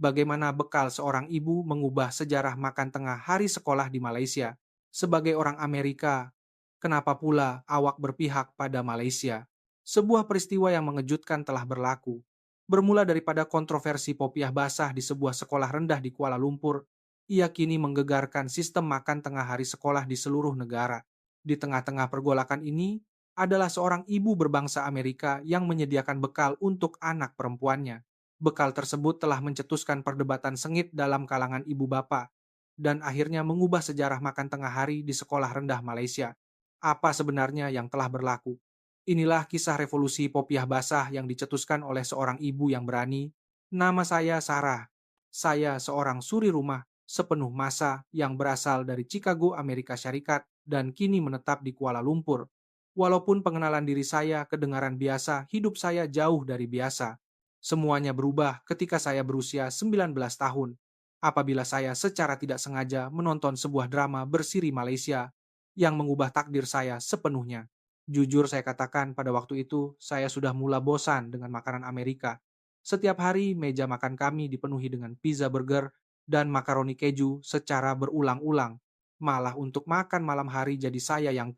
bagaimana bekal seorang ibu mengubah sejarah makan tengah hari sekolah di Malaysia. Sebagai orang Amerika, kenapa pula awak berpihak pada Malaysia? Sebuah peristiwa yang mengejutkan telah berlaku. Bermula daripada kontroversi popiah basah di sebuah sekolah rendah di Kuala Lumpur, ia kini menggegarkan sistem makan tengah hari sekolah di seluruh negara. Di tengah-tengah pergolakan ini, adalah seorang ibu berbangsa Amerika yang menyediakan bekal untuk anak perempuannya. Bekal tersebut telah mencetuskan perdebatan sengit dalam kalangan ibu bapak dan akhirnya mengubah sejarah makan tengah hari di sekolah rendah Malaysia. Apa sebenarnya yang telah berlaku? Inilah kisah revolusi popiah basah yang dicetuskan oleh seorang ibu yang berani. Nama saya Sarah. Saya seorang suri rumah sepenuh masa yang berasal dari Chicago, Amerika Syarikat dan kini menetap di Kuala Lumpur. Walaupun pengenalan diri saya kedengaran biasa, hidup saya jauh dari biasa. Semuanya berubah ketika saya berusia 19 tahun. Apabila saya secara tidak sengaja menonton sebuah drama bersiri Malaysia yang mengubah takdir saya sepenuhnya. Jujur saya katakan pada waktu itu saya sudah mula bosan dengan makanan Amerika. Setiap hari meja makan kami dipenuhi dengan pizza burger dan makaroni keju secara berulang-ulang. Malah untuk makan malam hari jadi saya yang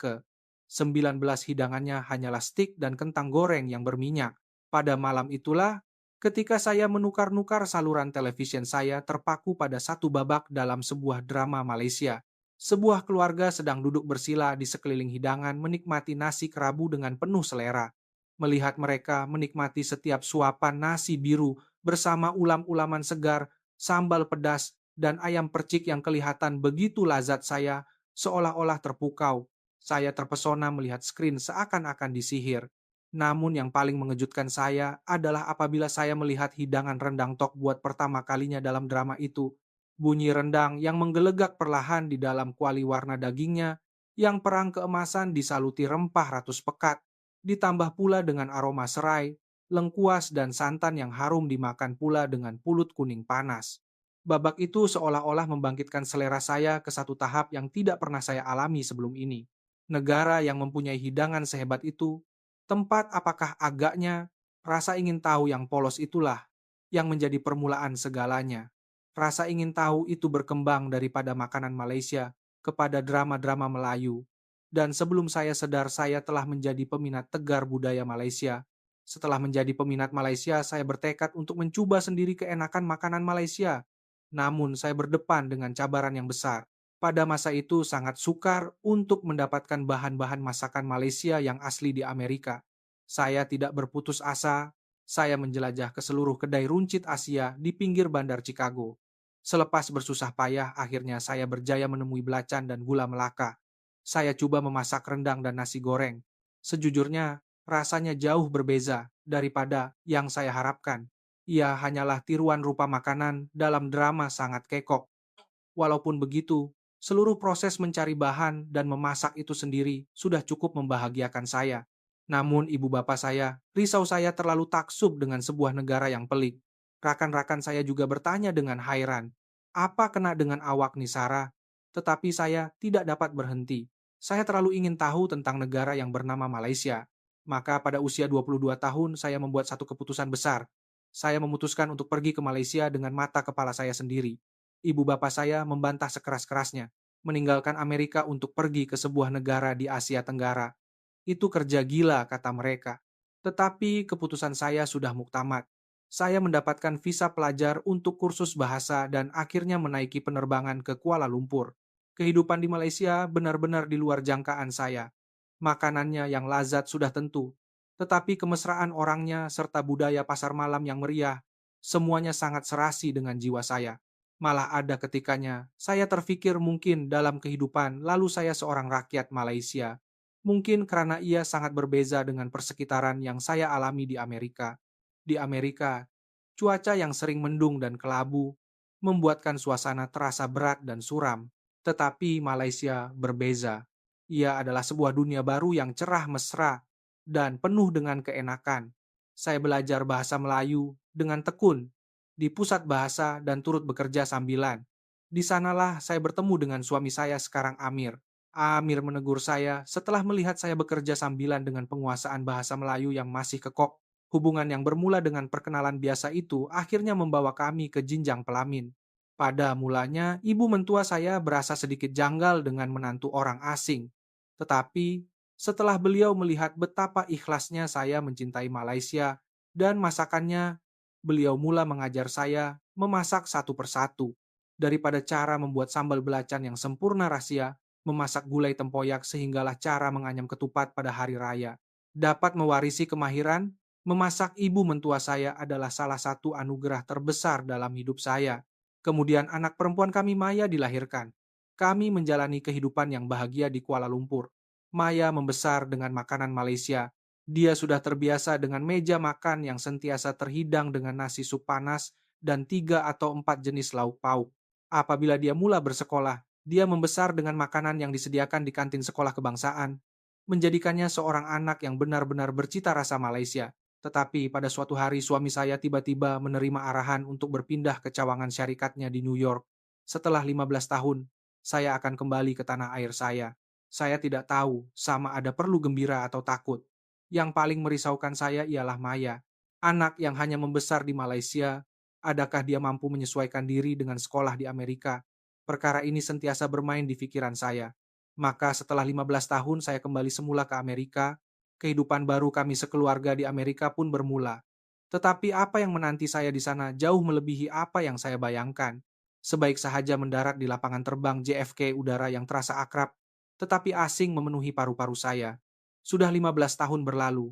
19 hidangannya hanyalah stik dan kentang goreng yang berminyak. Pada malam itulah, ketika saya menukar-nukar saluran televisyen saya terpaku pada satu babak dalam sebuah drama Malaysia. Sebuah keluarga sedang duduk bersila di sekeliling hidangan menikmati nasi kerabu dengan penuh selera. Melihat mereka menikmati setiap suapan nasi biru bersama ulam-ulaman segar, sambal pedas, dan ayam percik yang kelihatan begitu lazat saya seolah-olah terpukau. Saya terpesona melihat skrin seakan-akan disihir. Namun yang paling mengejutkan saya adalah apabila saya melihat hidangan rendang tok buat pertama kalinya dalam drama itu. Bunyi rendang yang menggelegak perlahan di dalam kuali warna dagingnya, yang perang keemasan disaluti rempah ratus pekat, ditambah pula dengan aroma serai, lengkuas dan santan yang harum dimakan pula dengan pulut kuning panas. Babak itu seolah-olah membangkitkan selera saya ke satu tahap yang tidak pernah saya alami sebelum ini. Negara yang mempunyai hidangan sehebat itu, tempat apakah agaknya, rasa ingin tahu yang polos itulah yang menjadi permulaan segalanya. Rasa ingin tahu itu berkembang daripada makanan Malaysia kepada drama-drama Melayu. Dan sebelum saya sadar saya telah menjadi peminat tegar budaya Malaysia. Setelah menjadi peminat Malaysia, saya bertekad untuk mencoba sendiri keenakan makanan Malaysia. Namun saya berdepan dengan cabaran yang besar. Pada masa itu sangat sukar untuk mendapatkan bahan-bahan masakan Malaysia yang asli di Amerika. Saya tidak berputus asa, saya menjelajah ke seluruh kedai runcit Asia di pinggir bandar Chicago. Selepas bersusah payah, akhirnya saya berjaya menemui belacan dan gula Melaka. Saya coba memasak rendang dan nasi goreng. Sejujurnya, rasanya jauh berbeza daripada yang saya harapkan. Ia hanyalah tiruan rupa makanan dalam drama sangat kekok. Walaupun begitu, seluruh proses mencari bahan dan memasak itu sendiri sudah cukup membahagiakan saya. Namun ibu bapak saya, risau saya terlalu taksub dengan sebuah negara yang pelik. Rakan-rakan saya juga bertanya dengan hairan, apa kena dengan awak Nisara? Tetapi saya tidak dapat berhenti. Saya terlalu ingin tahu tentang negara yang bernama Malaysia. Maka pada usia 22 tahun saya membuat satu keputusan besar. Saya memutuskan untuk pergi ke Malaysia dengan mata kepala saya sendiri. Ibu bapak saya membantah sekeras-kerasnya, meninggalkan Amerika untuk pergi ke sebuah negara di Asia Tenggara. Itu kerja gila, kata mereka. Tetapi keputusan saya sudah muktamad. Saya mendapatkan visa pelajar untuk kursus bahasa dan akhirnya menaiki penerbangan ke Kuala Lumpur. Kehidupan di Malaysia benar-benar di luar jangkaan saya. Makanannya yang lazat sudah tentu, tetapi kemesraan orangnya serta budaya pasar malam yang meriah, semuanya sangat serasi dengan jiwa saya. Malah ada ketikanya, saya terfikir mungkin dalam kehidupan lalu saya seorang rakyat Malaysia. Mungkin karena ia sangat berbeza dengan persekitaran yang saya alami di Amerika. Di Amerika, cuaca yang sering mendung dan kelabu membuatkan suasana terasa berat dan suram. Tetapi Malaysia berbeza. Ia adalah sebuah dunia baru yang cerah mesra dan penuh dengan keenakan. Saya belajar bahasa Melayu dengan tekun di pusat bahasa dan turut bekerja sambilan. Di sanalah saya bertemu dengan suami saya sekarang Amir. Amir menegur saya setelah melihat saya bekerja sambilan dengan penguasaan bahasa Melayu yang masih kekok. Hubungan yang bermula dengan perkenalan biasa itu akhirnya membawa kami ke jenjang pelamin. Pada mulanya, ibu mentua saya berasa sedikit janggal dengan menantu orang asing. Tetapi, setelah beliau melihat betapa ikhlasnya saya mencintai Malaysia dan masakannya, beliau mula mengajar saya memasak satu persatu. Daripada cara membuat sambal belacan yang sempurna rahasia, memasak gulai tempoyak sehinggalah cara menganyam ketupat pada hari raya. Dapat mewarisi kemahiran, memasak ibu mentua saya adalah salah satu anugerah terbesar dalam hidup saya. Kemudian anak perempuan kami Maya dilahirkan. Kami menjalani kehidupan yang bahagia di Kuala Lumpur. Maya membesar dengan makanan Malaysia. Dia sudah terbiasa dengan meja makan yang sentiasa terhidang dengan nasi sup panas dan 3 atau 4 jenis lauk pauk. Apabila dia mula bersekolah, dia membesar dengan makanan yang disediakan di kantin sekolah kebangsaan, menjadikannya seorang anak yang benar-benar bercita rasa Malaysia. Tetapi pada suatu hari suami saya tiba-tiba menerima arahan untuk berpindah ke cawangan syarikatnya di New York. Setelah 15 tahun, saya akan kembali ke tanah air saya. Saya tidak tahu sama ada perlu gembira atau takut. Yang paling merisaukan saya ialah Maya, anak yang hanya membesar di Malaysia. Adakah dia mampu menyesuaikan diri dengan sekolah di Amerika? Perkara ini sentiasa bermain di pikiran saya. Maka setelah 15 tahun saya kembali semula ke Amerika. Kehidupan baru kami sekeluarga di Amerika pun bermula. Tetapi apa yang menanti saya di sana jauh melebihi apa yang saya bayangkan. Sebaik sahaja mendarat di lapangan terbang JFK udara yang terasa akrab, tetapi asing memenuhi paru-paru saya. Sudah 15 tahun berlalu.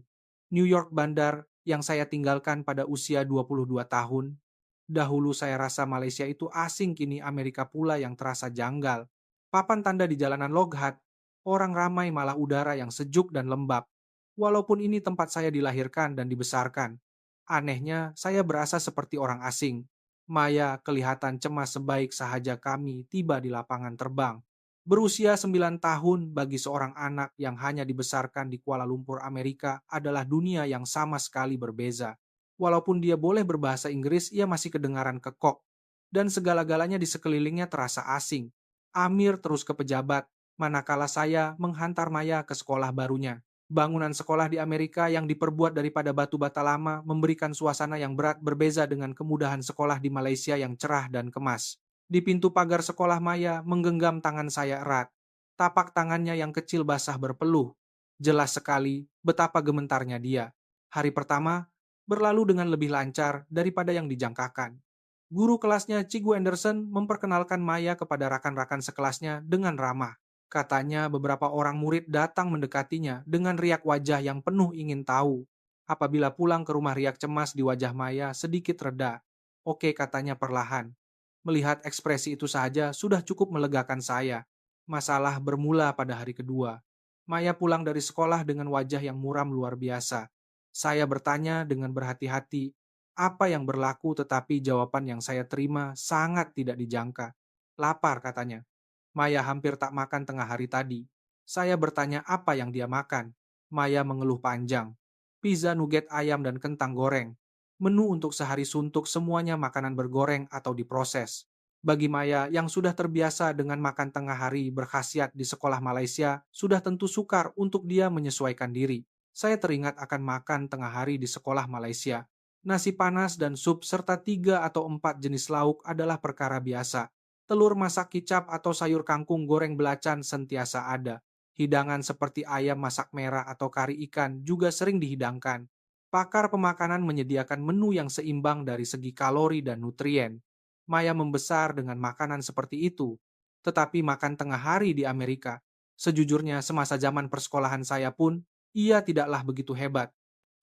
New York bandar yang saya tinggalkan pada usia 22 tahun. Dahulu saya rasa Malaysia itu asing, kini Amerika pula yang terasa janggal. Papan tanda di jalanan Loghat, orang ramai malah udara yang sejuk dan lembab. Walaupun ini tempat saya dilahirkan dan dibesarkan, anehnya saya berasa seperti orang asing. Maya kelihatan cemas sebaik sahaja kami tiba di lapangan terbang. Berusia 9 tahun bagi seorang anak yang hanya dibesarkan di Kuala Lumpur, Amerika adalah dunia yang sama sekali berbeza. Walaupun dia boleh berbahasa Inggris, ia masih kedengaran kekok. Dan segala-galanya di sekelilingnya terasa asing. Amir terus ke pejabat, manakala saya menghantar Maya ke sekolah barunya. Bangunan sekolah di Amerika yang diperbuat daripada batu bata lama memberikan suasana yang berat berbeza dengan kemudahan sekolah di Malaysia yang cerah dan kemas. Di pintu pagar sekolah Maya menggenggam tangan saya erat. Tapak tangannya yang kecil basah berpeluh. Jelas sekali betapa gementarnya dia. Hari pertama berlalu dengan lebih lancar daripada yang dijangkakan. Guru kelasnya Cikgu Anderson memperkenalkan Maya kepada rakan-rakan sekelasnya dengan ramah. Katanya beberapa orang murid datang mendekatinya dengan riak wajah yang penuh ingin tahu. Apabila pulang ke rumah, riak cemas di wajah Maya sedikit reda. Oke, katanya perlahan. Melihat ekspresi itu saja sudah cukup melegakan saya. Masalah bermula pada hari kedua. Maya pulang dari sekolah dengan wajah yang muram luar biasa. Saya bertanya dengan berhati-hati apa yang berlaku, tetapi jawaban yang saya terima sangat tidak dijangka. Lapar, katanya. Maya hampir tak makan tengah hari tadi. Saya bertanya apa yang dia makan. Maya mengeluh panjang. Pizza, nugget ayam, dan kentang goreng. Menu untuk sehari suntuk, semuanya makanan bergoreng atau diproses. Bagi Maya yang sudah terbiasa dengan makan tengah hari berkhasiat di sekolah Malaysia, sudah tentu sukar untuk dia menyesuaikan diri. Saya teringat akan makan tengah hari di sekolah Malaysia. Nasi panas dan sup serta 3 atau 4 jenis lauk adalah perkara biasa. Telur masak kicap atau sayur kangkung goreng belacan sentiasa ada. Hidangan seperti ayam masak merah atau kari ikan juga sering dihidangkan. Pakar pemakanan menyediakan menu yang seimbang dari segi kalori dan nutrien. Maya membesar dengan makanan seperti itu. Tetapi makan tengah hari di Amerika, sejujurnya semasa zaman persekolahan saya pun, ia tidaklah begitu hebat.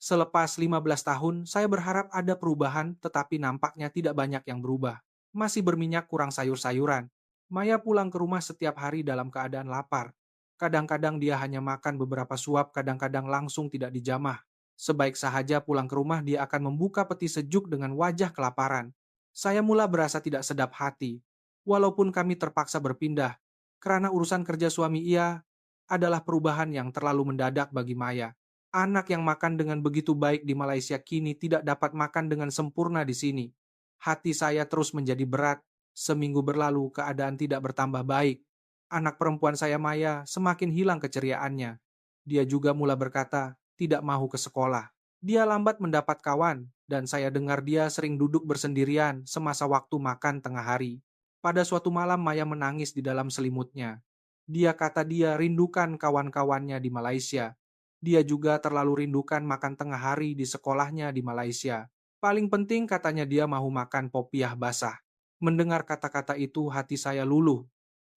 Selepas 15 tahun, saya berharap ada perubahan, tetapi nampaknya tidak banyak yang berubah. Masih berminyak, kurang sayur-sayuran. Maya pulang ke rumah setiap hari dalam keadaan lapar. Kadang-kadang dia hanya makan beberapa suap, kadang-kadang langsung tidak dijamah. Sebaik sahaja pulang ke rumah, dia akan membuka peti sejuk dengan wajah kelaparan. Saya mula berasa tidak sedap hati. Walaupun kami terpaksa berpindah, karena urusan kerja suami ia adalah perubahan yang terlalu mendadak bagi Maya. Anak yang makan dengan begitu baik di Malaysia kini tidak dapat makan dengan sempurna di sini. Hati saya terus menjadi berat. Seminggu berlalu, keadaan tidak bertambah baik. Anak perempuan saya Maya semakin hilang keceriaannya. Dia juga mula berkata tidak mau ke sekolah. Dia lambat mendapat kawan, dan saya dengar dia sering duduk bersendirian semasa waktu makan tengah hari. Pada suatu malam Maya menangis di dalam selimutnya. Dia kata dia rindukan kawan-kawannya di Malaysia. Dia juga terlalu rindukan makan tengah hari di sekolahnya di Malaysia. Paling penting katanya dia mau makan popiah basah. Mendengar kata-kata itu hati saya luluh.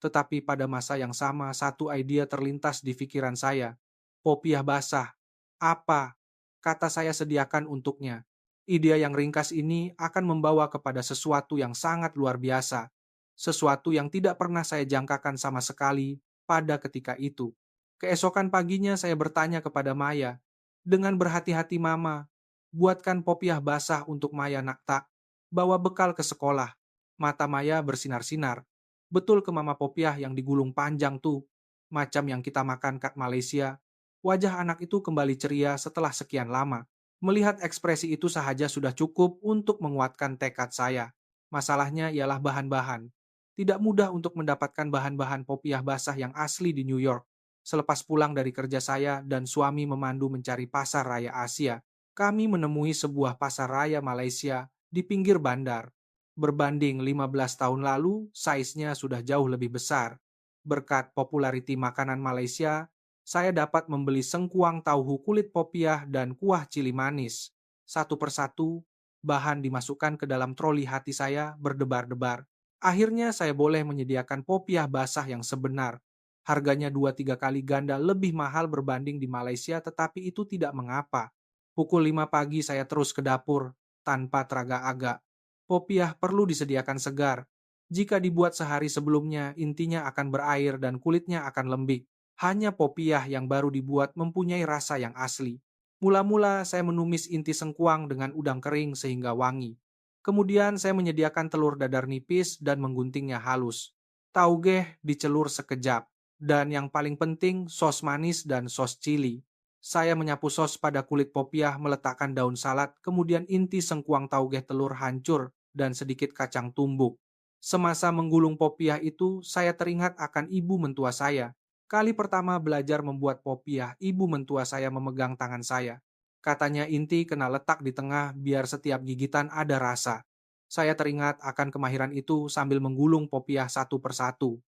Tetapi pada masa yang sama satu ide terlintas di pikiran saya. Popiah basah. Apa? Kata saya sediakan untuknya. Ide yang ringkas ini akan membawa kepada sesuatu yang sangat luar biasa. Sesuatu yang tidak pernah saya jangkakan sama sekali pada ketika itu. Keesokan paginya saya bertanya kepada Maya, dengan berhati-hati Mama, buatkan popiah basah untuk Maya nak tak, bawa bekal ke sekolah. Mata Maya bersinar-sinar. Betul ke Mama popiah yang digulung panjang tuh, macam yang kita makan kat Malaysia. Wajah anak itu kembali ceria setelah sekian lama. Melihat ekspresi itu sahaja sudah cukup untuk menguatkan tekad saya. Masalahnya ialah bahan-bahan. Tidak mudah untuk mendapatkan bahan-bahan popiah basah yang asli di New York. Selepas pulang dari kerja saya dan suami memandu mencari pasar raya Asia, kami menemui sebuah pasar raya Malaysia di pinggir bandar. Berbanding 15 tahun lalu, saiznya sudah jauh lebih besar. Berkat populariti makanan Malaysia, saya dapat membeli sengkuang tauhu kulit popiah dan kuah cili manis. Satu persatu, bahan dimasukkan ke dalam troli hati saya berdebar-debar. Akhirnya saya boleh menyediakan popiah basah yang sebenar. Harganya 2-3 kali ganda lebih mahal berbanding di Malaysia, tetapi itu tidak mengapa. Pukul 5 pagi saya terus ke dapur, tanpa teraga-aga. Popiah perlu disediakan segar. Jika dibuat sehari sebelumnya, intinya akan berair dan kulitnya akan lembik. Hanya popiah yang baru dibuat mempunyai rasa yang asli. Mula-mula saya menumis inti sengkuang dengan udang kering sehingga wangi. Kemudian saya menyediakan telur dadar nipis dan mengguntingnya halus. Taugeh dicelur sekejap. Dan yang paling penting, sos manis dan sos cili. Saya menyapu sos pada kulit popiah, meletakkan daun salad, kemudian inti sengkuang taugeh telur hancur dan sedikit kacang tumbuk. Semasa menggulung popiah itu, saya teringat akan ibu mentua saya. Kali pertama belajar membuat popiah, ibu mentua saya memegang tangan saya. Katanya inti kena letak di tengah biar setiap gigitan ada rasa. Saya teringat akan kemahiran itu sambil menggulung popiah satu persatu.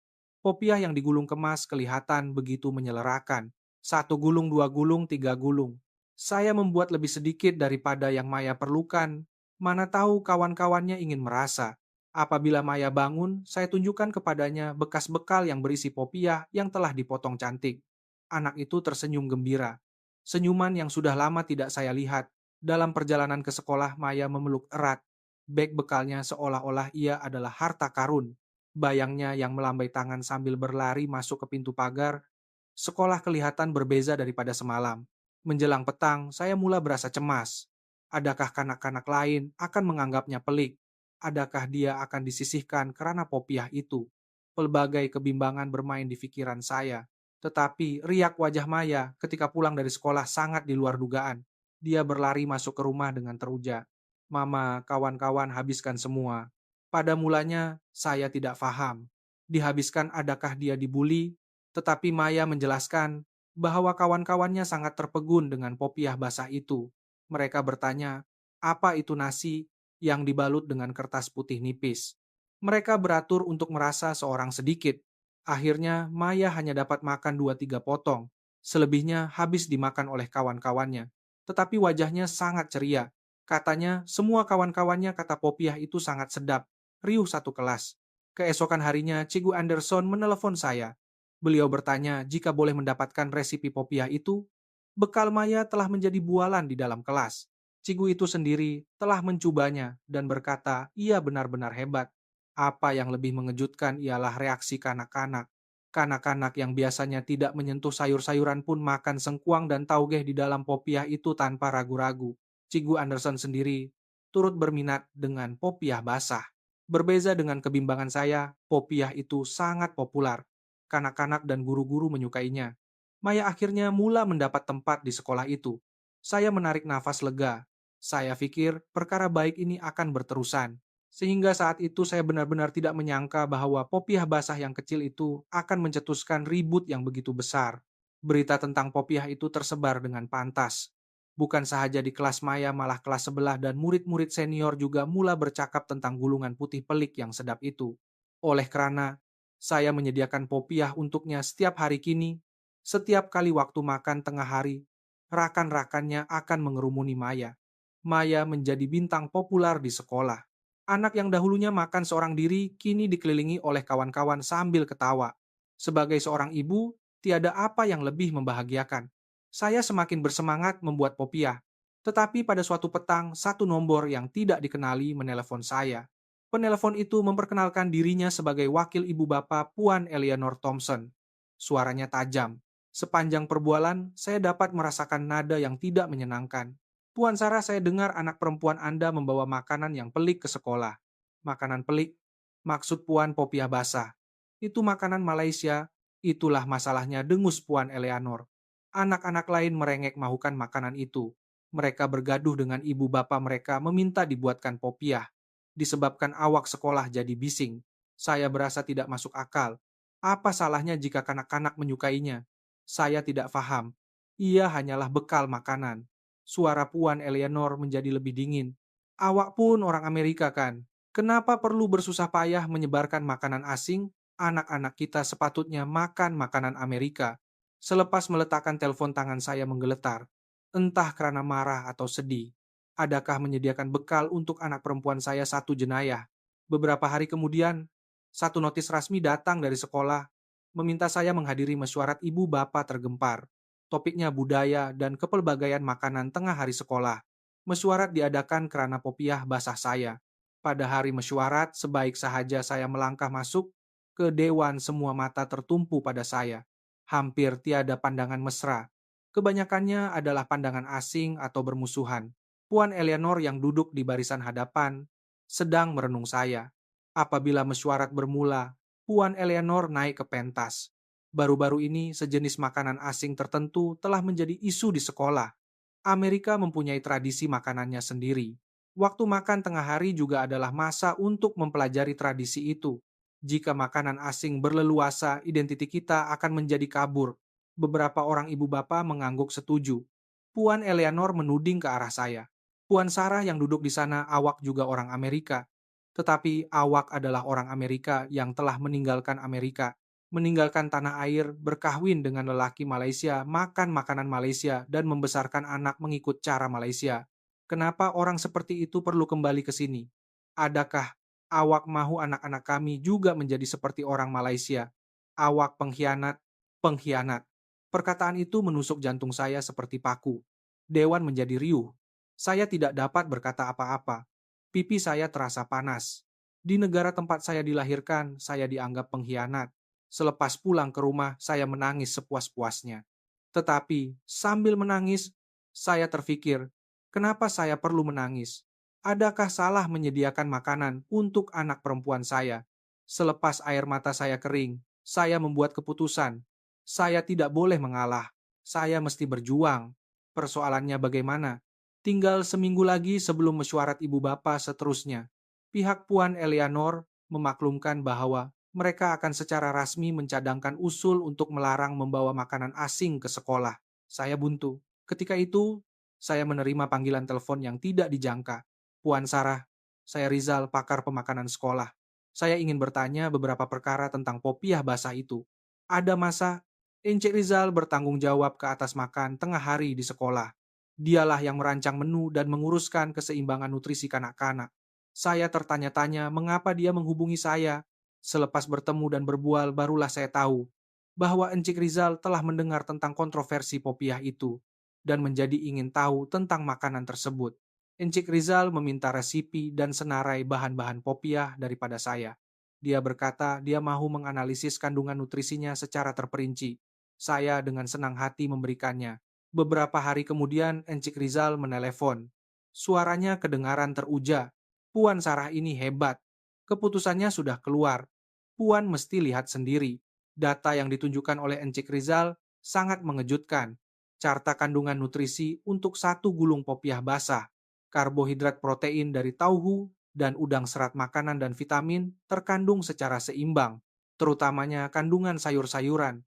Popiah yang digulung kemas kelihatan begitu menyelerakan. Satu gulung, dua gulung, tiga gulung. Saya membuat lebih sedikit daripada yang Maya perlukan. Mana tahu kawan-kawannya ingin merasa. Apabila Maya bangun, saya tunjukkan kepadanya bekas bekal yang berisi popiah yang telah dipotong cantik. Anak itu tersenyum gembira. Senyuman yang sudah lama tidak saya lihat. Dalam perjalanan ke sekolah, Maya memeluk erat. Beg bekalnya seolah-olah ia adalah harta karun. Bayangnya yang melambai tangan sambil berlari masuk ke pintu pagar. Sekolah kelihatan berbeza daripada semalam. Menjelang petang, saya mula berasa cemas. Adakah kanak-kanak lain akan menganggapnya pelik? Adakah dia akan disisihkan karena popiah itu? Pelbagai kebimbangan bermain di pikiran saya. Tetapi riak wajah Maya ketika pulang dari sekolah sangat di luar dugaan. Dia berlari masuk ke rumah dengan teruja. Mama, kawan-kawan habiskan semua. Pada mulanya, saya tidak paham. Dihabiskan adakah dia dibuli? Tetapi Maya menjelaskan bahwa kawan-kawannya sangat terpegun dengan popiah basah itu. Mereka bertanya, apa itu nasi yang dibalut dengan kertas putih nipis? Mereka beratur untuk merasa seorang sedikit. Akhirnya, Maya hanya dapat makan 2-3 potong. Selebihnya habis dimakan oleh kawan-kawannya. Tetapi wajahnya sangat ceria. Katanya, semua kawan-kawannya kata popiah itu sangat sedap. Riuh satu kelas. Keesokan harinya, Cikgu Anderson menelepon saya. Beliau bertanya jika boleh mendapatkan resipi popiah itu. Bekal Maya telah menjadi bualan di dalam kelas. Cikgu itu sendiri telah mencobanya dan berkata ia benar-benar hebat. Apa yang lebih mengejutkan ialah reaksi kanak-kanak. Kanak-kanak yang biasanya tidak menyentuh sayur-sayuran pun makan sengkuang dan taugeh di dalam popiah itu tanpa ragu-ragu. Cikgu Anderson sendiri turut berminat dengan popiah basah. Berbeza dengan kebimbangan saya, popiah itu sangat populer. Kanak-kanak dan guru-guru menyukainya. Maya akhirnya mula mendapat tempat di sekolah itu. Saya menarik nafas lega. Saya pikir perkara baik ini akan berterusan. Sehingga saat itu saya benar-benar tidak menyangka bahwa popiah basah yang kecil itu akan mencetuskan ribut yang begitu besar. Berita tentang popiah itu tersebar dengan pantas. Bukan sahaja di kelas Maya, malah kelas sebelah dan murid-murid senior juga mula bercakap tentang gulungan putih pelik yang sedap itu. Oleh karena saya menyediakan popiah untuknya setiap hari kini, setiap kali waktu makan tengah hari, rakan-rakannya akan mengerumuni Maya. Maya menjadi bintang populer di sekolah. Anak yang dahulunya makan seorang diri, kini dikelilingi oleh kawan-kawan sambil ketawa. Sebagai seorang ibu, tiada apa yang lebih membahagiakan. Saya semakin bersemangat membuat popiah. Tetapi pada suatu petang, satu nomor yang tidak dikenali menelepon saya. Penelpon itu memperkenalkan dirinya sebagai wakil ibu bapa Puan Eleanor Thompson. Suaranya tajam. Sepanjang perbualan, saya dapat merasakan nada yang tidak menyenangkan. Puan Sarah, saya dengar anak perempuan Anda membawa makanan yang pelik ke sekolah. Makanan pelik? Maksud Puan popiah basah. Itu makanan Malaysia, itulah masalahnya, dengus Puan Eleanor. Anak-anak lain merengek mahukan makanan itu. Mereka bergaduh dengan ibu bapa mereka meminta dibuatkan popiah. Disebabkan awak sekolah jadi bising. Saya berasa tidak masuk akal. Apa salahnya jika kanak-kanak menyukainya? Saya tidak paham. Ia hanyalah bekal makanan. Suara Puan Eleanor menjadi lebih dingin. Awak pun orang Amerika kan? Kenapa perlu bersusah payah menyebarkan makanan asing? Anak-anak kita sepatutnya makan makanan Amerika. Selepas meletakkan telepon, tangan saya menggeletar. Entah karena marah atau sedih. Adakah menyediakan bekal untuk anak perempuan saya satu jenayah? Beberapa hari kemudian, satu notis rasmi datang dari sekolah, meminta saya menghadiri mesyuarat ibu bapa tergempar. Topiknya budaya dan kepelbagaian makanan tengah hari sekolah. Mesyuarat diadakan karena popiah basah saya. Pada hari mesyuarat, sebaik sahaja saya melangkah masuk ke dewan, semua mata tertumpu pada saya. Hampir tiada pandangan mesra. Kebanyakannya adalah pandangan asing atau bermusuhan. Puan Eleanor yang duduk di barisan hadapan sedang merenung saya. Apabila mesyuarat bermula, Puan Eleanor naik ke pentas. Baru-baru ini sejenis makanan asing tertentu telah menjadi isu di sekolah. Amerika mempunyai tradisi makanannya sendiri. Waktu makan tengah hari juga adalah masa untuk mempelajari tradisi itu. Jika makanan asing berleluasa, identitas kita akan menjadi kabur. Beberapa orang ibu bapa mengangguk setuju. Puan Eleanor menuding ke arah saya. Puan Sarah yang duduk di sana awak juga orang Amerika. Tetapi awak adalah orang Amerika yang telah meninggalkan Amerika, meninggalkan tanah air, berkahwin dengan lelaki Malaysia, makan makanan Malaysia, dan membesarkan anak mengikut cara Malaysia. Kenapa orang seperti itu perlu kembali ke sini? Adakah awak mahu anak-anak kami juga menjadi seperti orang Malaysia? Awak pengkhianat, pengkhianat. Perkataan itu menusuk jantung saya seperti paku. Dewan menjadi riuh. Saya tidak dapat berkata apa-apa. Pipi saya terasa panas. Di negara tempat saya dilahirkan, saya dianggap pengkhianat. Selepas pulang ke rumah, saya menangis sepuas-puasnya. Tetapi, sambil menangis, saya terfikir, kenapa saya perlu menangis? Adakah salah menyediakan makanan untuk anak perempuan saya? Selepas air mata saya kering, saya membuat keputusan. Saya tidak boleh mengalah. Saya mesti berjuang. Persoalannya bagaimana? Tinggal seminggu lagi sebelum mesyuarat ibu bapa seterusnya. Pihak Puan Eleanor memaklumkan bahwa mereka akan secara rasmi mencadangkan usul untuk melarang membawa makanan asing ke sekolah. Saya buntu. Ketika itu, saya menerima panggilan telepon yang tidak dijangka. Puan Sarah, saya Rizal, pakar pemakanan sekolah. Saya ingin bertanya beberapa perkara tentang popiah basah itu. Ada masa Encik Rizal bertanggung jawab ke atas makan tengah hari di sekolah. Dialah yang merancang menu dan menguruskan keseimbangan nutrisi kanak-kanak. Saya tertanya-tanya mengapa dia menghubungi saya. Selepas bertemu dan berbual, barulah saya tahu bahwa Encik Rizal telah mendengar tentang kontroversi popiah itu dan menjadi ingin tahu tentang makanan tersebut. Encik Rizal meminta resipi dan senarai bahan-bahan popiah daripada saya. Dia berkata dia mahu menganalisis kandungan nutrisinya secara terperinci. Saya dengan senang hati memberikannya. Beberapa hari kemudian Encik Rizal menelepon. Suaranya kedengaran teruja. Puan Sarah ini hebat. Keputusannya sudah keluar. Puan mesti lihat sendiri. Data yang ditunjukkan oleh Encik Rizal sangat mengejutkan. Carta kandungan nutrisi untuk satu gulung popiah basah. Karbohidrat, protein dari tauhu, dan udang, serat makanan dan vitamin terkandung secara seimbang, terutamanya kandungan sayur-sayuran.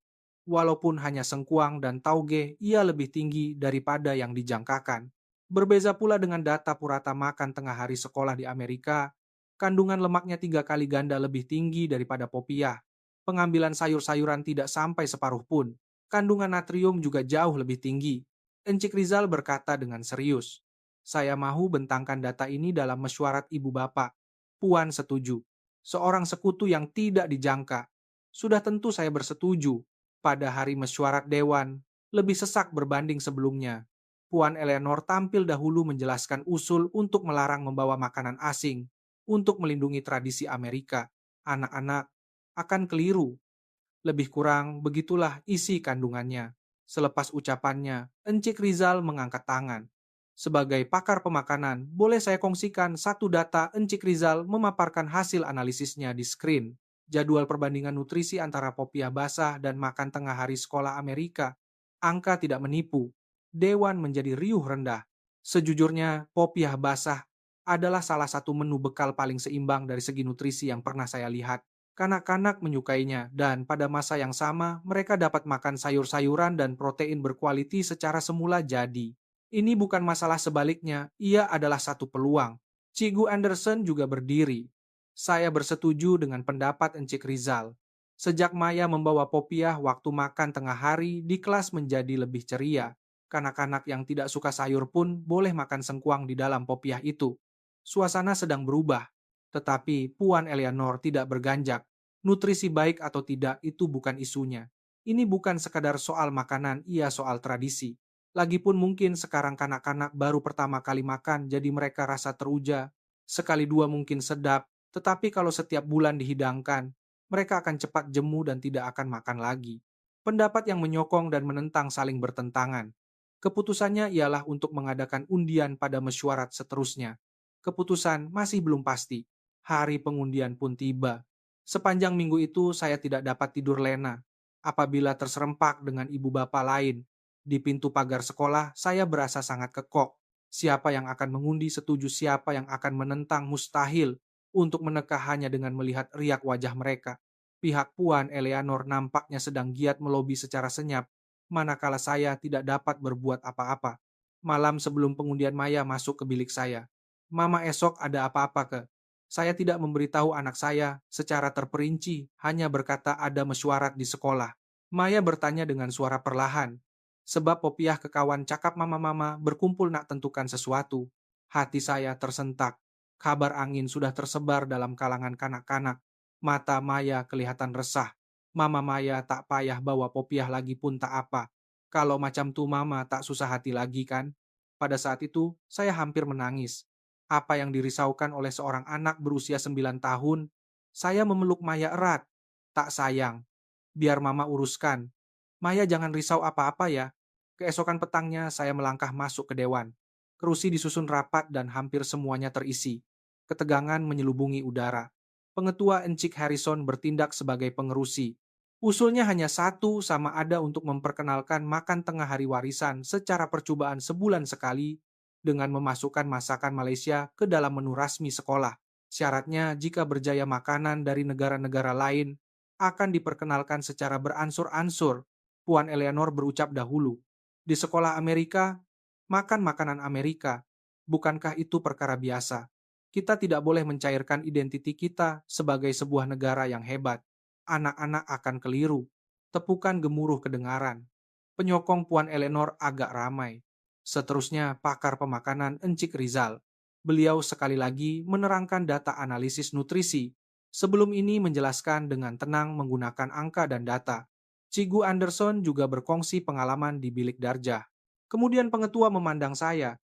Walaupun hanya sengkuang dan tauge, ia lebih tinggi daripada yang dijangkakan. Berbeza pula dengan data purata makan tengah hari sekolah di Amerika, kandungan lemaknya 3 kali ganda lebih tinggi daripada popiah. Pengambilan sayur-sayuran tidak sampai separuh pun. Kandungan natrium juga jauh lebih tinggi. Encik Rizal berkata dengan serius. Saya mahu bentangkan data ini dalam mesyuarat ibu bapak. Puan setuju. Seorang sekutu yang tidak dijangka. Sudah tentu saya bersetuju. Pada hari mesyuarat dewan, lebih sesak berbanding sebelumnya. Puan Eleanor tampil dahulu menjelaskan usul untuk melarang membawa makanan asing, untuk melindungi tradisi Amerika. Anak-anak akan keliru. Lebih kurang begitulah isi kandungannya. Selepas ucapannya, Encik Rizal mengangkat tangan. Sebagai pakar pemakanan, boleh saya kongsikan satu data Encik Rizal memaparkan hasil analisisnya di screen. Jadwal perbandingan nutrisi antara popiah basah dan makan tengah hari sekolah Amerika. Angka tidak menipu. Dewan menjadi riuh rendah. Sejujurnya, popiah basah adalah salah satu menu bekal paling seimbang dari segi nutrisi yang pernah saya lihat. Kanak-kanak menyukainya, dan pada masa yang sama, mereka dapat makan sayur-sayuran dan protein berkualiti secara semula jadi. Ini bukan masalah sebaliknya, ia adalah satu peluang. Cigu Anderson juga berdiri. Saya bersetuju dengan pendapat Encik Rizal. Sejak Maya membawa popiah waktu makan tengah hari, di kelas menjadi lebih ceria. Kanak-kanak yang tidak suka sayur pun boleh makan sengkuang di dalam popiah itu. Suasana sedang berubah, tetapi Puan Eleanor tidak berganjak. Nutrisi baik atau tidak itu bukan isunya. Ini bukan sekadar soal makanan, ia soal tradisi. Lagipun mungkin sekarang kanak-kanak baru pertama kali makan, jadi mereka rasa teruja. Sekali dua mungkin sedap, tetapi kalau setiap bulan dihidangkan, mereka akan cepat jemu dan tidak akan makan lagi. Pendapat yang menyokong dan menentang saling bertentangan. Keputusannya ialah untuk mengadakan undian pada mesyuarat seterusnya. Keputusan masih belum pasti. Hari pengundian pun tiba. Sepanjang minggu itu saya tidak dapat tidur lena. Apabila terserempak dengan ibu bapak lain. Di pintu pagar sekolah, saya berasa sangat kekok. Siapa yang akan mengundi setuju siapa yang akan menentang mustahil untuk meneka hanya dengan melihat riak wajah mereka. Pihak Puan Eleanor nampaknya sedang giat melobi secara senyap, manakala saya tidak dapat berbuat apa-apa. Malam sebelum pengundian Maya masuk ke bilik saya. Mama esok ada apa-apa ke? Saya tidak memberitahu anak saya secara terperinci, hanya berkata ada mesyuarat di sekolah. Maya bertanya dengan suara perlahan. Sebab popiah kekawan cakap mama-mama berkumpul nak tentukan sesuatu. Hati saya tersentak. Kabar angin sudah tersebar dalam kalangan kanak-kanak. Mata Maya kelihatan resah. Mama Maya tak payah bawa popiah lagi pun tak apa. Kalau macam tu mama tak susah hati lagi kan? Pada saat itu, saya hampir menangis. Apa yang dirisaukan oleh seorang anak berusia 9 tahun, saya memeluk Maya erat. Tak sayang, biar mama uruskan. Maya jangan risau apa-apa ya. Keesokan petangnya saya melangkah masuk ke dewan. Kerusi disusun rapat dan hampir semuanya terisi. Ketegangan menyelubungi udara. Pengetua Encik Harrison bertindak sebagai pengerusi. Usulnya hanya satu, sama ada untuk memperkenalkan makan tengah hari warisan secara percobaan sebulan sekali dengan memasukkan masakan Malaysia ke dalam menu rasmi sekolah. Syaratnya, jika berjaya makanan dari negara-negara lain, akan diperkenalkan secara beransur-ansur. Puan Eleanor berucap dahulu. Di sekolah Amerika, makan makanan Amerika. Bukankah itu perkara biasa? Kita tidak boleh mencairkan identiti kita sebagai sebuah negara yang hebat. Anak-anak akan keliru. Tepukan gemuruh kedengaran. Penyokong Puan Eleanor agak ramai. Seterusnya, pakar pemakanan Encik Rizal. Beliau sekali lagi menerangkan data analisis nutrisi. Sebelum ini menjelaskan dengan tenang menggunakan angka dan data. Cigu Anderson juga berkongsi pengalaman di bilik darjah. Kemudian pengetua memandang saya.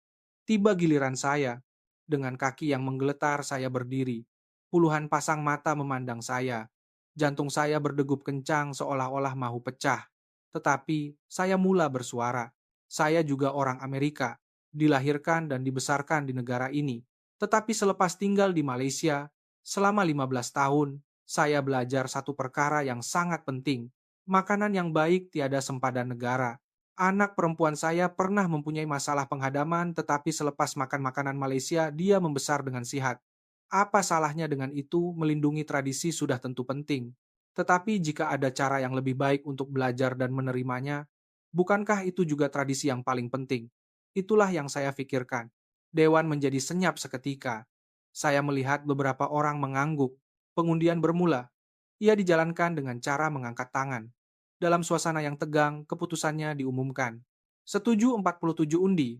Tiba giliran saya. Dengan kaki yang menggeletar saya berdiri. Puluhan pasang mata memandang saya. Jantung saya berdegup kencang seolah-olah mahu pecah. Tetapi saya mula bersuara. Saya juga orang Amerika, dilahirkan dan dibesarkan di negara ini. Tetapi selepas tinggal di Malaysia, selama 15 tahun, saya belajar satu perkara yang sangat penting. Makanan yang baik tiada sempadan negara. Anak perempuan saya pernah mempunyai masalah penghadaman, tetapi selepas makan makanan Malaysia, dia membesar dengan sihat. Apa salahnya dengan itu? Melindungi tradisi sudah tentu penting. Tetapi jika ada cara yang lebih baik untuk belajar dan menerimanya, bukankah itu juga tradisi yang paling penting? Itulah yang saya pikirkan. Dewan menjadi senyap seketika. Saya melihat beberapa orang mengangguk. Pengundian bermula. Ia dijalankan dengan cara mengangkat tangan. Dalam suasana yang tegang, keputusannya diumumkan. Setuju 47 undi,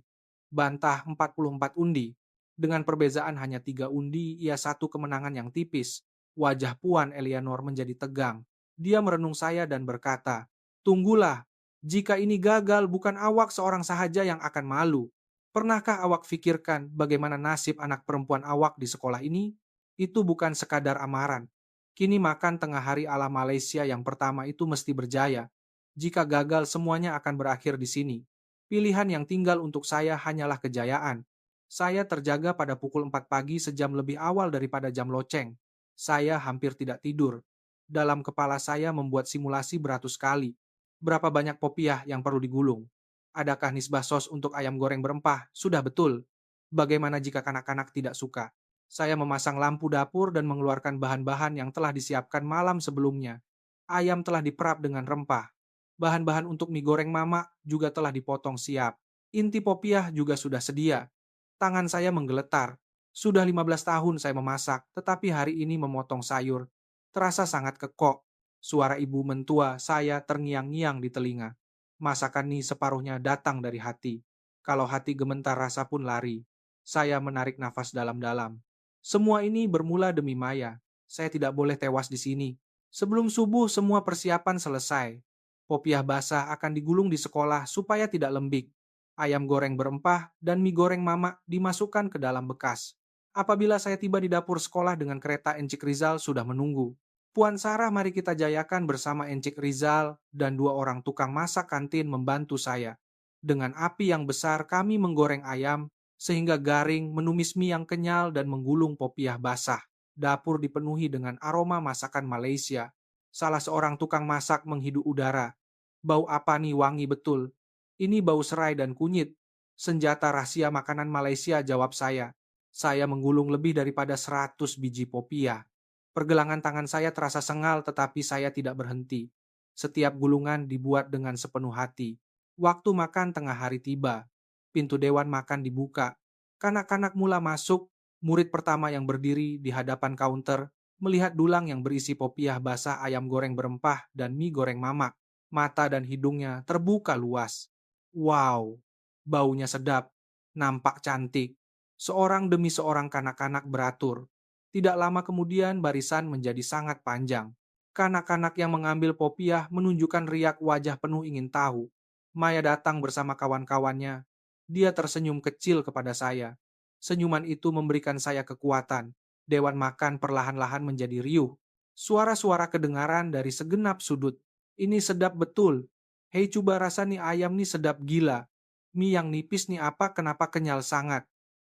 bantah 44 undi. Dengan perbezaan hanya 3 undi, ia satu kemenangan yang tipis. Wajah Puan Eleanor menjadi tegang. Dia merenung saya dan berkata, "Tunggulah, jika ini gagal bukan awak seorang sahaja yang akan malu. Pernahkah awak pikirkan bagaimana nasib anak perempuan awak di sekolah ini? Itu bukan sekadar amaran. Kini makan tengah hari ala Malaysia yang pertama itu mesti berjaya. Jika gagal semuanya akan berakhir di sini. Pilihan yang tinggal untuk saya hanyalah kejayaan. Saya terjaga pada pukul 4 pagi sejam lebih awal daripada jam loceng. Saya hampir tidak tidur. Dalam kepala saya membuat simulasi beratus kali. Berapa banyak popiah yang perlu digulung? Adakah nisbah sos untuk ayam goreng berempah? Sudah betul. Bagaimana jika kanak-kanak tidak suka? Saya memasang lampu dapur dan mengeluarkan bahan-bahan yang telah disiapkan malam sebelumnya. Ayam telah diperap dengan rempah. Bahan-bahan untuk mie goreng mama juga telah dipotong siap. Inti popiah juga sudah sedia. Tangan saya menggeletar. Sudah 15 tahun saya memasak, tetapi hari ini memotong sayur. Terasa sangat kekok. Suara ibu mentua saya terngiang-ngiang di telinga. Masakan ini separuhnya datang dari hati. Kalau hati gemetar rasa pun lari. Saya menarik nafas dalam-dalam. Semua ini bermula demi Maya. Saya tidak boleh tewas di sini. Sebelum subuh semua persiapan selesai. Popiah basah akan digulung di sekolah supaya tidak lembik. Ayam goreng berempah dan mie goreng mama dimasukkan ke dalam bekas. Apabila saya tiba di dapur sekolah dengan kereta Encik Rizal sudah menunggu. Puan Sarah, mari kita jayakan bersama Encik Rizal dan 2 orang tukang masak kantin membantu saya. Dengan api yang besar kami menggoreng ayam sehingga garing, menumis mie yang kenyal dan menggulung popiah basah. Dapur dipenuhi dengan aroma masakan Malaysia. Salah seorang tukang masak menghidu udara. Bau apa nih, wangi betul. Ini bau serai dan kunyit. Senjata rahasia makanan Malaysia, jawab saya. Saya menggulung lebih daripada 100 biji popiah. Pergelangan tangan saya terasa sengal tetapi saya tidak berhenti. Setiap gulungan dibuat dengan sepenuh hati. Waktu makan tengah hari tiba. Pintu dewan makan dibuka. Kanak-kanak mula masuk. Murid pertama yang berdiri di hadapan kaunter melihat dulang yang berisi popiah basah ayam goreng berempah dan mie goreng mamak. Mata dan hidungnya terbuka luas. Wow, baunya sedap, nampak cantik. Seorang demi seorang kanak-kanak beratur. Tidak lama kemudian barisan menjadi sangat panjang. Kanak-kanak yang mengambil popiah menunjukkan riak wajah penuh ingin tahu. Maya datang bersama kawan-kawannya. Dia tersenyum kecil kepada saya. Senyuman itu memberikan saya kekuatan. Dewan makan perlahan-lahan menjadi riuh. Suara-suara kedengaran dari segenap sudut. Ini sedap betul. Hei, coba rasa nih ayam nih sedap gila. Mie yang nipis nih apa kenapa kenyal sangat.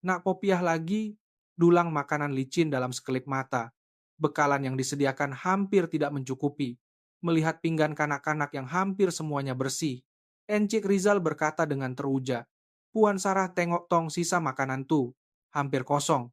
Nak popiah lagi, dulang makanan licin dalam sekelip mata. Bekalan yang disediakan hampir tidak mencukupi. Melihat pinggan kanak-kanak yang hampir semuanya bersih. Encik Rizal berkata dengan teruja, Puan Sarah tengok tong sisa makanan tuh. Hampir kosong.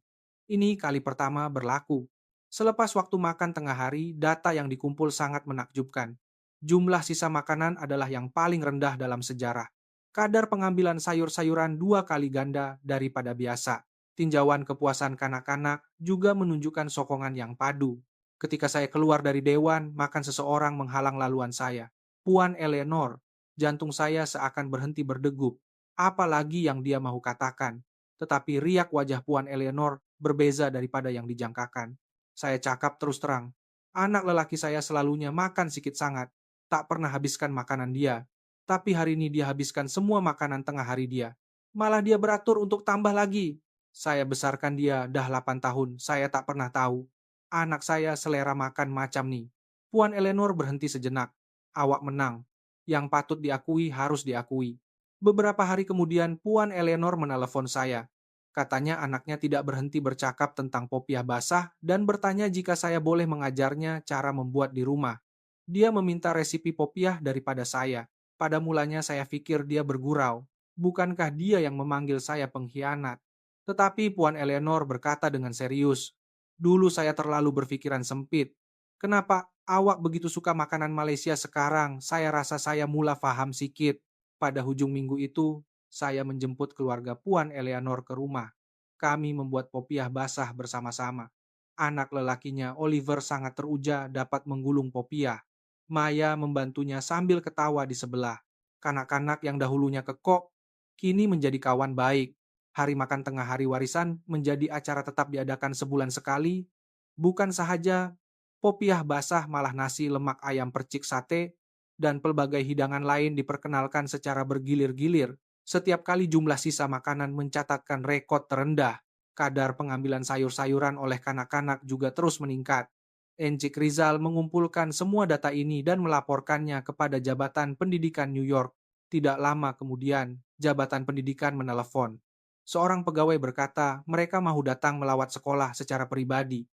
Ini kali pertama berlaku. Selepas waktu makan tengah hari, data yang dikumpul sangat menakjubkan. Jumlah sisa makanan adalah yang paling rendah dalam sejarah. Kadar pengambilan sayur-sayuran 2 kali ganda daripada biasa. Tinjauan kepuasan kanak-kanak juga menunjukkan sokongan yang padu. Ketika saya keluar dari dewan, makan seseorang menghalang laluan saya. Puan Eleanor, jantung saya seakan berhenti berdegup. Apalagi yang dia mau katakan. Tetapi riak wajah Puan Eleanor berbeza daripada yang dijangkakan. Saya cakap terus terang. Anak lelaki saya selalunya makan sikit sangat. Tak pernah habiskan makanan dia. Tapi hari ini dia habiskan semua makanan tengah hari dia. Malah dia beratur untuk tambah lagi. Saya besarkan dia dah 8 tahun, saya tak pernah tahu. Anak saya selera makan macam nih. Puan Eleanor berhenti sejenak. Awak menang. Yang patut diakui harus diakui. Beberapa hari kemudian Puan Eleanor menelepon saya. Katanya anaknya tidak berhenti bercakap tentang popiah basah dan bertanya jika saya boleh mengajarnya cara membuat di rumah. Dia meminta resipi popiah daripada saya. Pada mulanya saya pikir dia bergurau. Bukankah dia yang memanggil saya pengkhianat? Tetapi Puan Eleanor berkata dengan serius, dulu saya terlalu berpikiran sempit. Kenapa awak begitu suka makanan Malaysia sekarang? Saya rasa saya mula paham sikit. Pada hujung minggu itu, saya menjemput keluarga Puan Eleanor ke rumah. Kami membuat popiah basah bersama-sama. Anak lelakinya, Oliver, sangat teruja dapat menggulung popiah. Maya membantunya sambil ketawa di sebelah. Kanak-kanak yang dahulunya kekok, kini menjadi kawan baik. Hari makan tengah hari warisan menjadi acara tetap diadakan sebulan sekali. Bukan sahaja popiah basah, malah nasi lemak ayam percik sate, dan pelbagai hidangan lain diperkenalkan secara bergilir-gilir. Setiap kali jumlah sisa makanan mencatatkan rekod terendah. Kadar pengambilan sayur-sayuran oleh kanak-kanak juga terus meningkat. Encik Rizal mengumpulkan semua data ini dan melaporkannya kepada Jabatan Pendidikan New York. Tidak lama kemudian, Jabatan Pendidikan menelepon. Seorang pegawai berkata mereka mau datang melawat sekolah secara pribadi.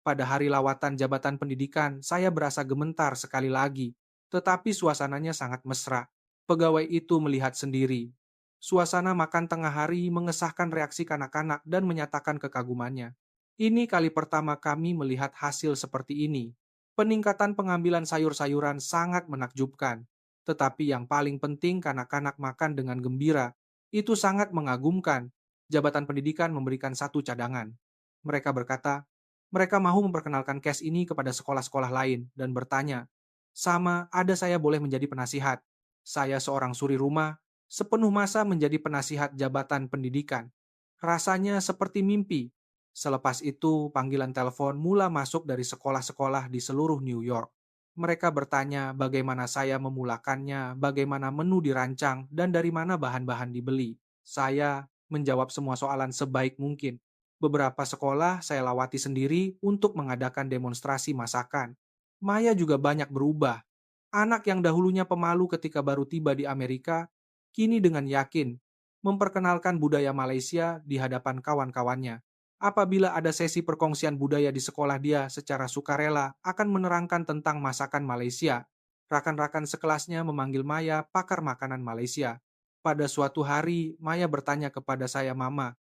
Pada hari lawatan Jabatan Pendidikan, saya berasa gemetar sekali lagi, tetapi suasananya sangat mesra. Pegawai itu melihat sendiri. Suasana makan tengah hari mengesahkan reaksi kanak-kanak dan menyatakan kekagumannya. Ini kali pertama kami melihat hasil seperti ini. Peningkatan pengambilan sayur-sayuran sangat menakjubkan. Tetapi yang paling penting, kanak-kanak makan dengan gembira. Itu sangat mengagumkan. Jabatan Pendidikan memberikan satu cadangan. Mereka berkata, mereka mau memperkenalkan case ini kepada sekolah-sekolah lain dan bertanya, sama ada saya boleh menjadi penasihat. Saya seorang suri rumah, sepenuh masa menjadi penasihat Jabatan Pendidikan. Rasanya seperti mimpi. Selepas itu, panggilan telepon mula masuk dari sekolah-sekolah di seluruh New York. Mereka bertanya bagaimana saya memulakannya, bagaimana menu dirancang, dan dari mana bahan-bahan dibeli. Saya menjawab semua soalan sebaik mungkin. Beberapa sekolah saya lawati sendiri untuk mengadakan demonstrasi masakan. Maya juga banyak berubah. Anak yang dahulunya pemalu ketika baru tiba di Amerika, kini dengan yakin memperkenalkan budaya Malaysia di hadapan kawan-kawannya. Apabila ada sesi perkongsian budaya di sekolah, dia secara sukarela akan menerangkan tentang masakan Malaysia. Rakan-rakan sekelasnya memanggil Maya pakar makanan Malaysia. Pada suatu hari, Maya bertanya kepada saya, Mama,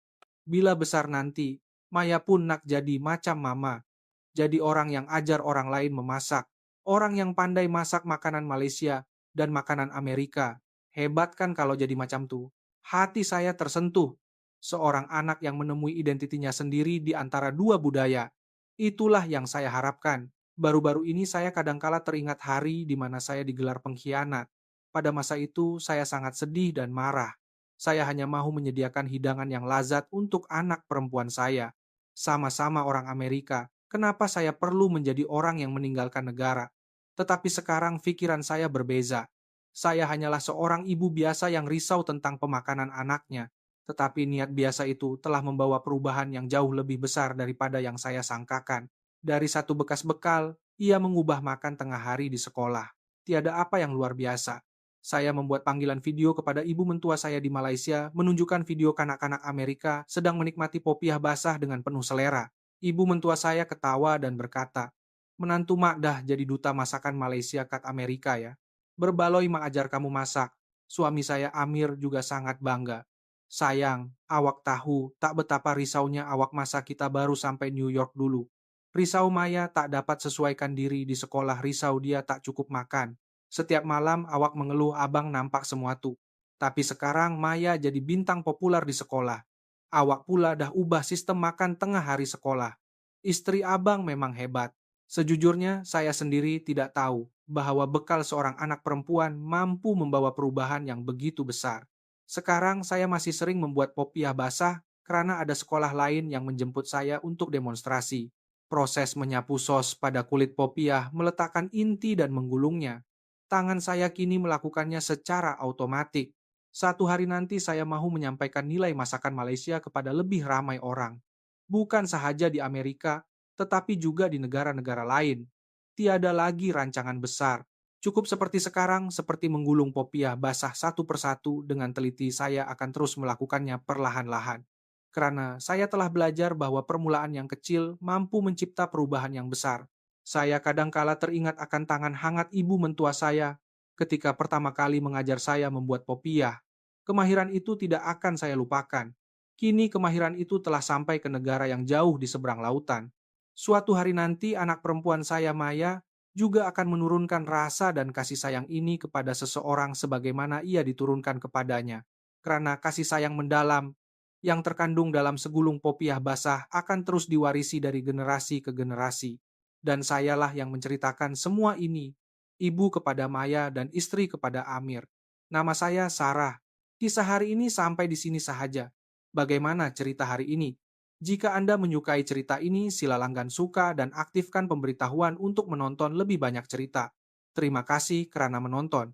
bila besar nanti, Maya pun nak jadi macam Mama. Jadi orang yang ajar orang lain memasak. Orang yang pandai masak makanan Malaysia dan makanan Amerika. Hebat kan kalau jadi macam tuh. Hati saya tersentuh. Seorang anak yang menemui identitinya sendiri di antara dua budaya. Itulah yang saya harapkan. Baru-baru ini saya kadangkala teringat hari di mana saya digelar pengkhianat. Pada masa itu saya sangat sedih dan marah. Saya hanya mau menyediakan hidangan yang lazat untuk anak perempuan saya. Sama-sama orang Amerika, kenapa saya perlu menjadi orang yang meninggalkan negara? Tetapi sekarang pikiran saya berbeza. Saya hanyalah seorang ibu biasa yang risau tentang pemakanan anaknya. Tetapi niat biasa itu telah membawa perubahan yang jauh lebih besar daripada yang saya sangkakan. Dari satu bekas bekal, ia mengubah makan tengah hari di sekolah. Tiada apa yang luar biasa. Saya membuat panggilan video kepada ibu mentua saya di Malaysia, menunjukkan video kanak-kanak Amerika sedang menikmati popiah basah dengan penuh selera. Ibu mentua saya ketawa dan berkata, menantu mak dah jadi duta masakan Malaysia kat Amerika ya. Berbaloi mak ajar kamu masak. Suami saya Amir juga sangat bangga. Sayang, awak tahu tak betapa risaunya awak masa kita baru sampai New York dulu. Risau Maya tak dapat sesuaikan diri di sekolah, risau dia tak cukup makan. Setiap malam awak mengeluh abang nampak semua tuh. Tapi sekarang Maya jadi bintang populer di sekolah. Awak pula dah ubah sistem makan tengah hari sekolah. Istri abang memang hebat. Sejujurnya saya sendiri tidak tahu bahwa bekal seorang anak perempuan mampu membawa perubahan yang begitu besar. Sekarang saya masih sering membuat popiah basah karena ada sekolah lain yang menjemput saya untuk demonstrasi. Proses menyapu sos pada kulit popiah, meletakkan inti dan menggulungnya. Tangan saya kini melakukannya secara otomatik. Satu hari nanti saya mau menyampaikan nilai masakan Malaysia kepada lebih ramai orang. Bukan sahaja di Amerika, tetapi juga di negara-negara lain. Tiada lagi rancangan besar. Cukup seperti sekarang, seperti menggulung popiah basah satu persatu dengan teliti, saya akan terus melakukannya perlahan-lahan. Karena saya telah belajar bahwa permulaan yang kecil mampu mencipta perubahan yang besar. Saya kadangkala teringat akan tangan hangat ibu mentua saya ketika pertama kali mengajar saya membuat popiah. Kemahiran itu tidak akan saya lupakan. Kini kemahiran itu telah sampai ke negara yang jauh di seberang lautan. Suatu hari nanti anak perempuan saya Maya juga akan menurunkan rasa dan kasih sayang ini kepada seseorang sebagaimana ia diturunkan kepadanya. Karena kasih sayang mendalam yang terkandung dalam segulung popiah basah akan terus diwarisi dari generasi ke generasi. Dan sayalah yang menceritakan semua ini, ibu kepada Maya dan istri kepada Amir. Nama saya Sarah. Kisah hari ini sampai di sini sahaja. Bagaimana cerita hari ini? Jika Anda menyukai cerita ini, sila langgan suka dan aktifkan pemberitahuan untuk menonton lebih banyak cerita. Terima kasih karena menonton.